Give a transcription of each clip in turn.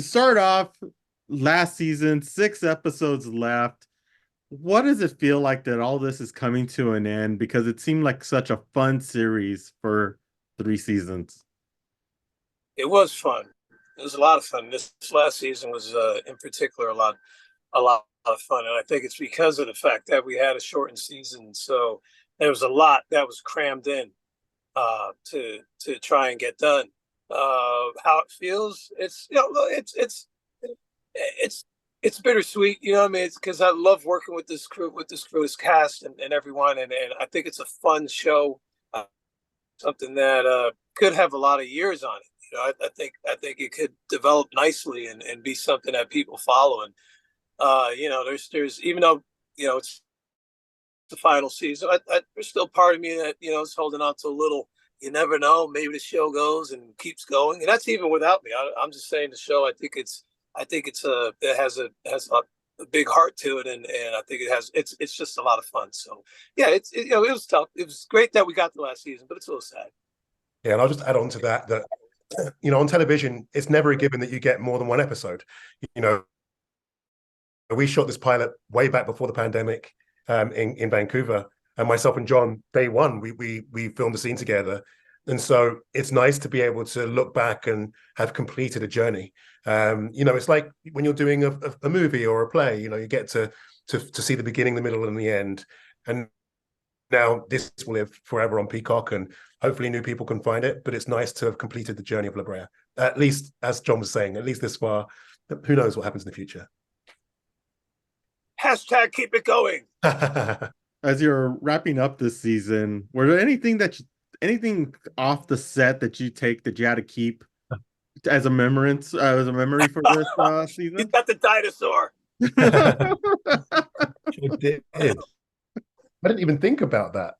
to start off, last season, 6 episodes left. What does it feel like that all this is coming to an end? Because it seemed like such a fun series for 3 seasons. It was fun. It was a lot of fun. This last season was, in particular, a lot of fun, and I think it's because of the fact that we had a shortened season, so there was a lot that was crammed in to try and get done. How it feels, it's bittersweet. You know what I mean? It's because I love working with this crew, this cast, and everyone, and I think it's a fun show, something that could have a lot of years on it. I think it could develop nicely and be something that people follow. And there's even though it's the final season, there's still part of me that is holding on to a little. You never know. Maybe the show goes and keeps going, and that's even without me. I'm just saying the show. It has a big heart to it, and I think it's just a lot of fun. So yeah, it was tough. It was great that we got the last season, but it's a little sad. Yeah, and I'll just add on to that on television, it's never a given that you get more than one episode. We shot this pilot way back before the pandemic in Vancouver, and myself and Jon, day one, we filmed a scene together. And so it's nice to be able to look back and have completed a journey. It's like when you're doing a movie or a play, you get to see the beginning, the middle, and the end. And now this will live forever on Peacock, and hopefully new people can find it. But it's nice to have completed the journey of Brea. At least, as Jon was saying, at least this far. Who knows what happens in the future? Hashtag keep it going. As you're wrapping up this season, were there anything off the set that you had to keep as a memory for this season? You got the dinosaur. Sure did. I didn't even think about that.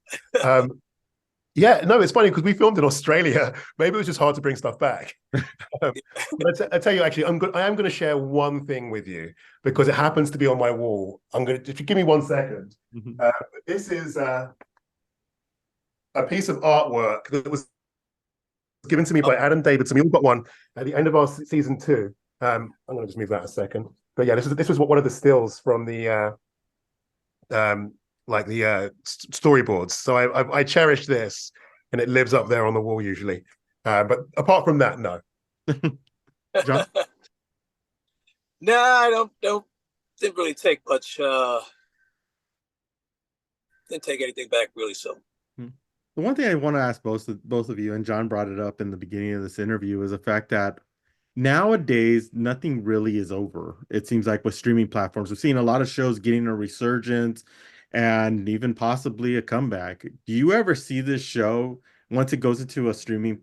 Yeah, no, it's funny because we filmed in Australia. Maybe it was just hard to bring stuff back. But I tell you, actually, I am going to share one thing with you because it happens to be on my wall. If you give me 1 second. Mm-hmm. This is a piece of artwork that was given to me by Adam Davidson. We all got one at the end of our season 2. I'm going to just move that a second. But yeah, this was one of the stills from the storyboards. So I cherish this, and it lives up there on the wall usually. But apart from that, no. Jon? No, I didn't really take much. Didn't take anything back really. So the one thing I want to ask both of you, and Jon brought it up in the beginning of this interview, is the fact that nowadays nothing really is over. It seems like with streaming platforms, we've seen a lot of shows getting a resurgence and even possibly a comeback. Do you ever see this show once it goes into a streaming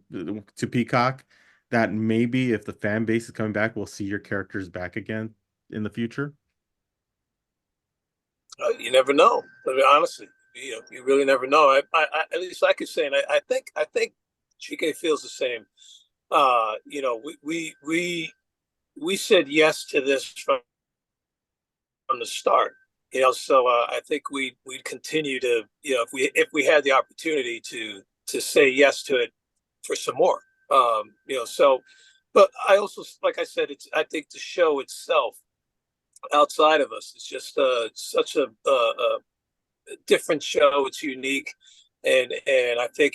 to Peacock that maybe if the fan base is coming back, we'll see your characters back again in the future? You never know. I mean, honestly, you really never know. I at least I could say, and I think Chiké feels the same. We said yes to this from the start. So I think we'd continue to, if we had the opportunity to say yes to it for some more. But I also, like I said, I think the show itself, outside of us, is just such a different show. It's unique, and I think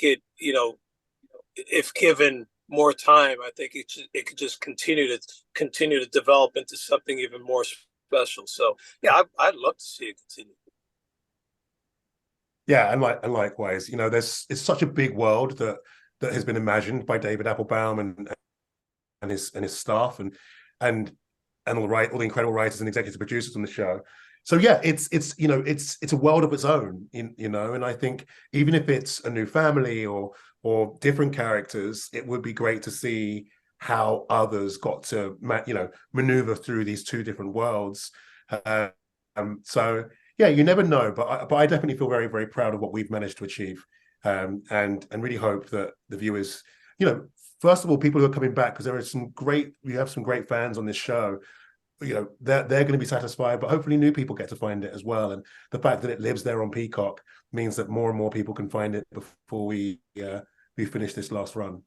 if given more time, I think it could just continue to develop into something even more special. So yeah, I'd love to see it continue. Yeah, and likewise, it's such a big world that has been imagined by David Appelbaum and his staff and all the incredible writers and executive producers on the show. So yeah, it's a world of its own, and I think even if it's a new family or different characters, it would be great to see how others got to maneuver through these two different worlds. So yeah, you never know, but I definitely feel very, very proud of what we've managed to achieve, and really hope that the viewers, first of all, people who are coming back, because we have some great fans on this show. They're going to be satisfied, but hopefully new people get to find it as well. And the fact that it lives there on Peacock means that more and more people can find it before we finish this last run.